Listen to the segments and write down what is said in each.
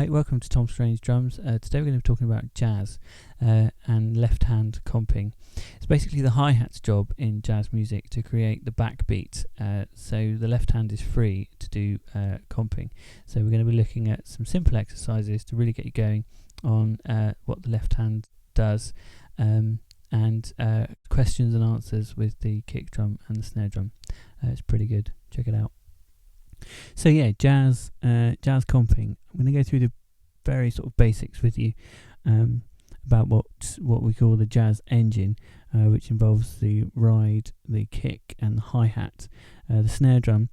Hi, welcome to Tom Strange Drums. Today we're going to be talking about jazz and left-hand comping. It's basically the hi-hat's job in jazz music to create the backbeat, so the left hand is free to do comping. So we're going to be looking at some simple exercises to really get you going on what the left hand does, and questions and answers with the kick drum and the snare drum. It's pretty good. Check it out. So yeah, jazz comping. I'm going to go through the very sort of basics with you about what we call the jazz engine, which involves the ride, the kick, and the hi-hat. The snare drum.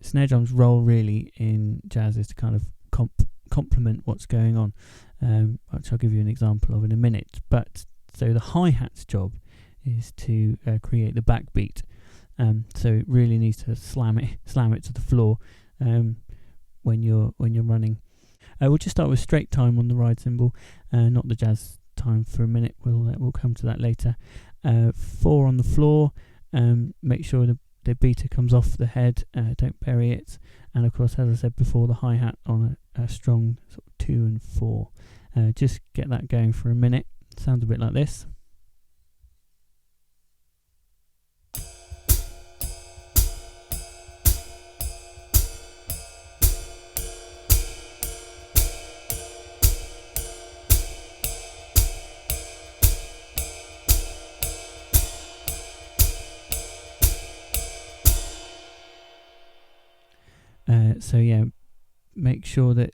Snare drum's role really in jazz is to kind of complement what's going on, which I'll give you an example of in a minute. But so the hi-hat's job is to create the backbeat. So it really needs to slam it to the floor when you're running. We'll just start with straight time on the ride cymbal, not the jazz time for a minute. We'll come to that later. 4 on the floor. Make sure the beater comes off the head. Don't bury it. And of course, as I said before, the hi-hat on a strong sort of 2 and 4. Just get that going for a minute. Sounds a bit like this. So yeah, make sure that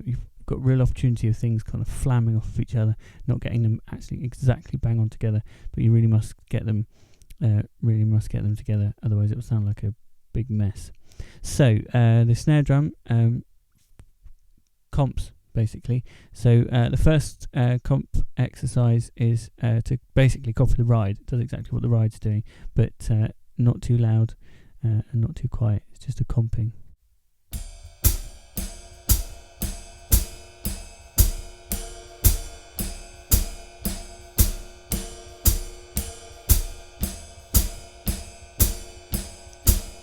you've got real opportunity of things kind of flamming off of each other, not getting them actually exactly bang on together, but you really must get them together, otherwise it will sound like a big mess. So the snare drum comps basically. So the first comp exercise is to basically copy the ride. It does exactly what the ride's doing, but not too loud and not too quiet. It's just a comping.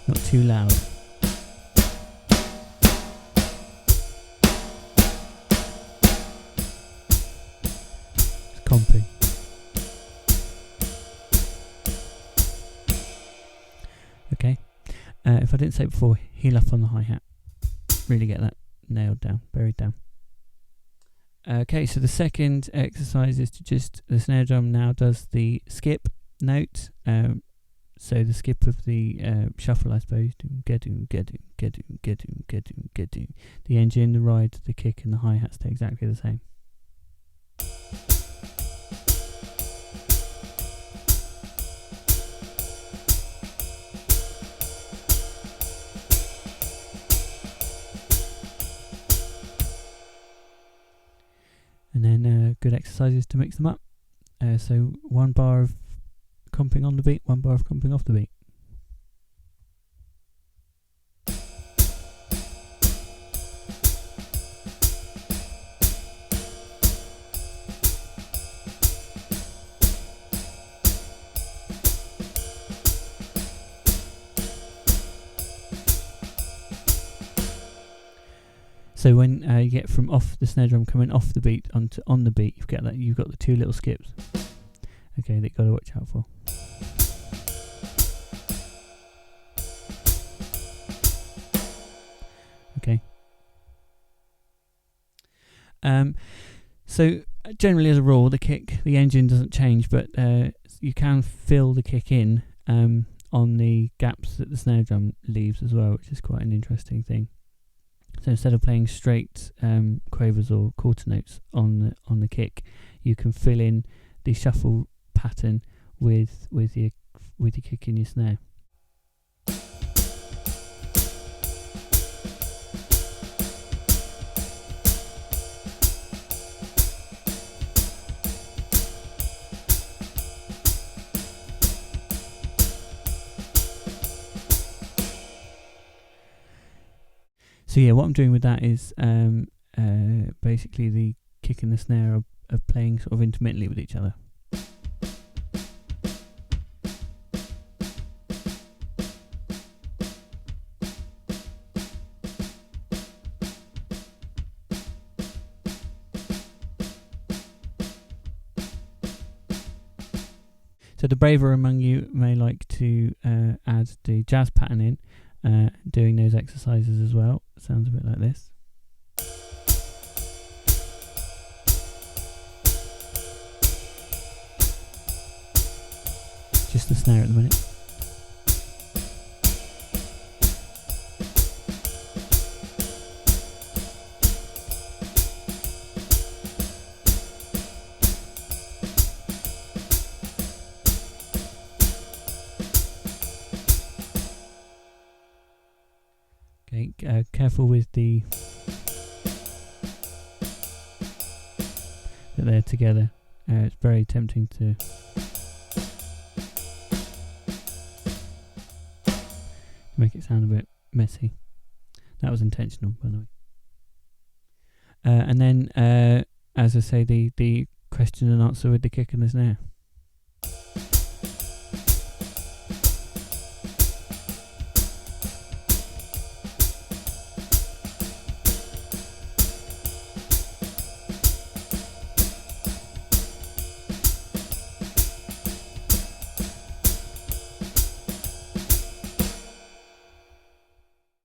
Not too loud. It's comping. Okay. If I didn't say it before, heel up on the hi-hat. Really get that nailed down, buried down. Okay, so the second exercise is to the snare drum now does the skip note. So the skip of the shuffle, I suppose. The engine, the ride, the kick, and the hi-hat stay exactly the same. And then good exercises to mix them up. So 1 bar of comping on the beat, 1 bar of comping off the beat. So when you get from off the snare drum coming off the beat onto on the beat, you've got the 2 little skips. Okay, that you've got to watch out for. Okay. So generally, as a rule, the engine doesn't change, but you can fill the kick in on the gaps that the snare drum leaves as well, which is quite an interesting thing. So instead of playing straight quavers or quarter notes on the kick, you can fill in the shuffle pattern with your kick in your snare. So yeah, what I'm doing with that is basically the kick and the snare are playing sort of intermittently with each other. So the braver among you may like to add the jazz pattern in, doing those exercises as well. Sounds a bit like this. Just the snare at the minute. Okay, careful with that they're together. It's very tempting to make it sound a bit messy. That was intentional, by the way. And then, as I say, the question and answer with the kick and the snare.